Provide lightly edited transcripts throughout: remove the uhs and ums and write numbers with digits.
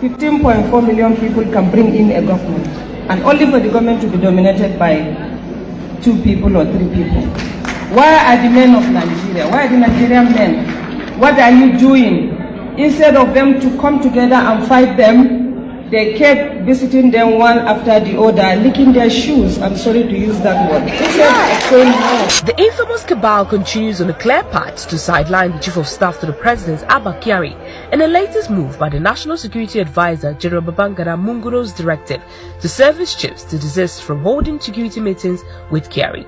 15.4 million people can bring in a government, and only for the government to be dominated by 2 people or 3 people. Where are the men of Nigeria? Where are the Nigerian men? What are you doing? Instead of them to come together and fight them, they kept visiting them one after the other, licking their shoes. I'm sorry to use that word. Instead of saying no. The infamous cabal continues on a clear path to sideline the Chief of Staff to the President, Abba Kyari, in the latest move by the National Security Advisor, General Babangida Munguro's directive to service chiefs to desist from holding security meetings with Kyari.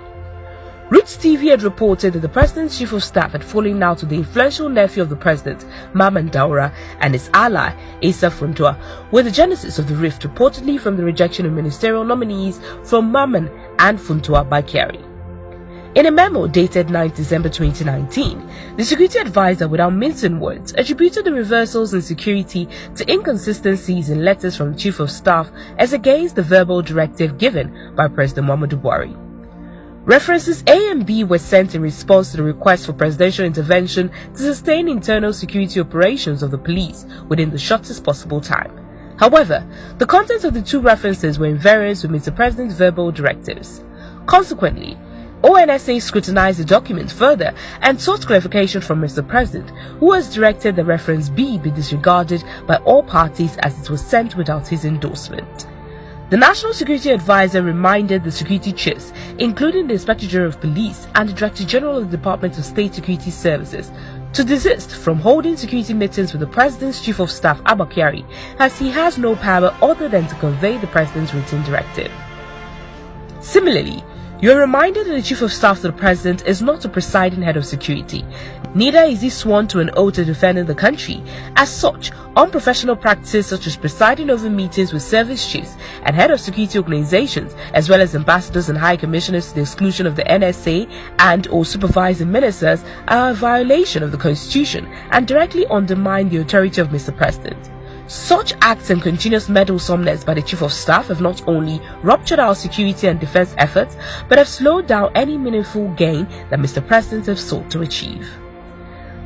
Roots TV had reported that the President's Chief of Staff had fallen out with the influential nephew of the President, Mamman Daura, and his ally, Asa Funtua, with the genesis of the rift reportedly from the rejection of ministerial nominees from Mamman and Funtua by Kyari. In a memo dated 9 December 2019, the security advisor, without mincing words, attributed the reversals in security to inconsistencies in letters from the Chief of Staff as against the verbal directive given by President Muhammadu Buhari. References A and B were sent in response to the request for presidential intervention to sustain internal security operations of the police within the shortest possible time. However, the contents of the 2 references were in variance with Mr. President's verbal directives. Consequently, ONSA scrutinized the document further and sought clarification from Mr. President, who has directed that reference B be disregarded by all parties as it was sent without his endorsement. The National Security Advisor reminded the security chiefs, including the Inspector General of Police and the Director General of the Department of State Security Services, to desist from holding security meetings with the President's Chief of Staff, Abba Kyari, as he has no power other than to convey the President's written directive. Similarly, you are reminded that the Chief of Staff to the President is not a presiding head of security. Neither is he sworn to an oath to defending the country. As such, unprofessional practices such as presiding over meetings with service chiefs and head of security organizations, as well as ambassadors and high commissioners to the exclusion of the NSA and or supervising ministers, are a violation of the Constitution and directly undermine the authority of Mr. President. Such acts and continuous meddlesomeness by the Chief of Staff have not only ruptured our security and defense efforts, but have slowed down any meaningful gain that Mr. President has sought to achieve.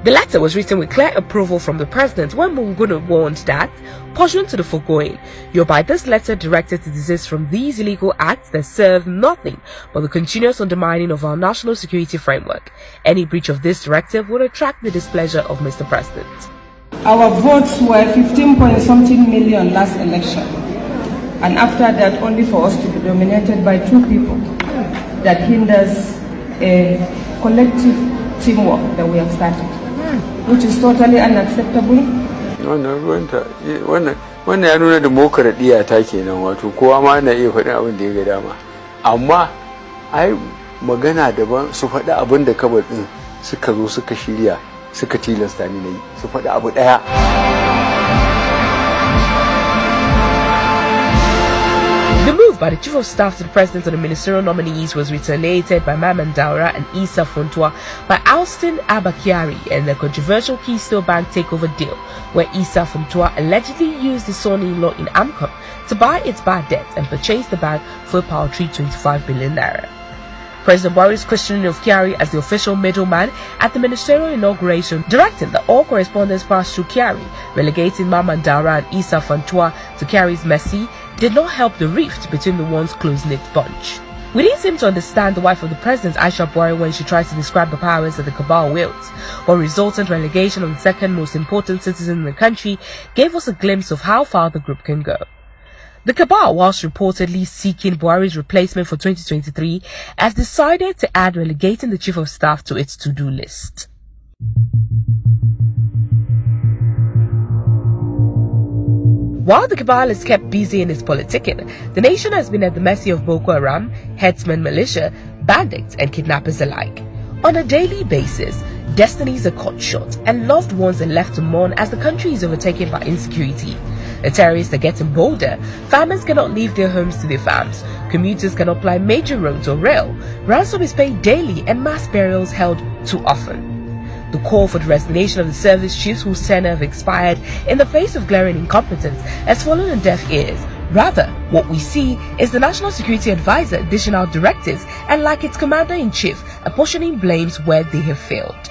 The letter was written with clear approval from the President when Munguno warned that, pursuant to the foregoing, you are by this letter directed to desist from these illegal acts that serve nothing but the continuous undermining of our national security framework. Any breach of this directive would attract the displeasure of Mr. President. Our votes were 15-point-something million last election, and after that only for us to be dominated by 2 people. That hinders a collective teamwork that we have started, which is totally unacceptable. Wannan ya nuna demokradiyya ta kenan, wato kowa ma na iya faɗin abin da ya ga dama, amma ai magana daban su faɗi abin da kabar din suka zo suka shirya suka tilasta ni nayi su faɗi abu ɗaya. The move by the Chief of Staff to the President and the ministerial nominees was retaliated by Mamman Daura and Asa Funtua by ousting Abba Kyari in the controversial Keystone Bank takeover deal, where Asa Funtua allegedly used his son-in-law in Amcom to buy its bad debt and purchase the bank for a paltry 25 billion naira. President Buhari's questioning of Kyari as the official middleman at the ministerial inauguration, directing that all correspondence pass through Kyari, relegating Mamman Daura and Asa Funtua to Kyari's mercy, did not help the rift between the once close-knit bunch. We didn't seem to understand the wife of the president, Aisha Buhari, when she tried to describe the powers that the cabal wields, but resultant relegation of the second most important citizen in the country gave us a glimpse of how far the group can go. The cabal, whilst reportedly seeking Buhari's replacement for 2023, has decided to add relegating the Chief of Staff to its to-do list. While the cabal is kept busy in its politicking, the nation has been at the mercy of Boko Haram, herdsmen militia, bandits and kidnappers alike. On a daily basis, destinies are cut short and loved ones are left to mourn as the country is overtaken by insecurity. The terrorists are getting bolder, farmers cannot leave their homes to their farms, commuters cannot ply major roads or rail, ransom is paid daily and mass burials held too often. The call for the resignation of the service chiefs whose tenure have expired in the face of glaring incompetence has fallen on deaf ears. Rather, what we see is the National Security Advisor dishing out directives and, like its Commander-in-Chief, apportioning blames where they have failed.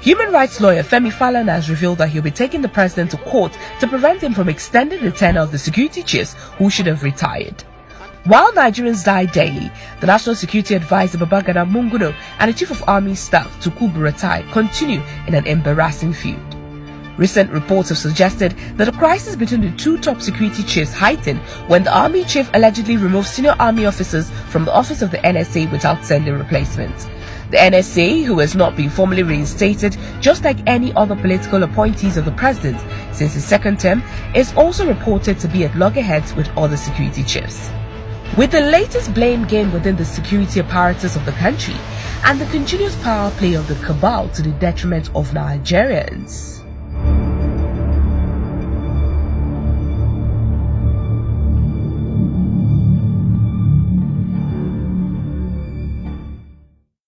Human rights lawyer Femi Falana has revealed that he'll be taking the president to court to prevent him from extending the tenure of the security chiefs who should have retired. While Nigerians die daily, the National Security Advisor Babangida Munguno and the Chief of Army Staff Tuku Buratai continue in an embarrassing feud. Recent reports have suggested that a crisis between the two top security chiefs heightened when the army chief allegedly removed senior army officers from the office of the NSA without sending replacements. The NSA, who has not been formally reinstated, just like any other political appointees of the president since his second term, is also reported to be at loggerheads with other security chiefs. With the latest blame game within the security apparatus of the country and the continuous power play of the cabal to the detriment of Nigerians,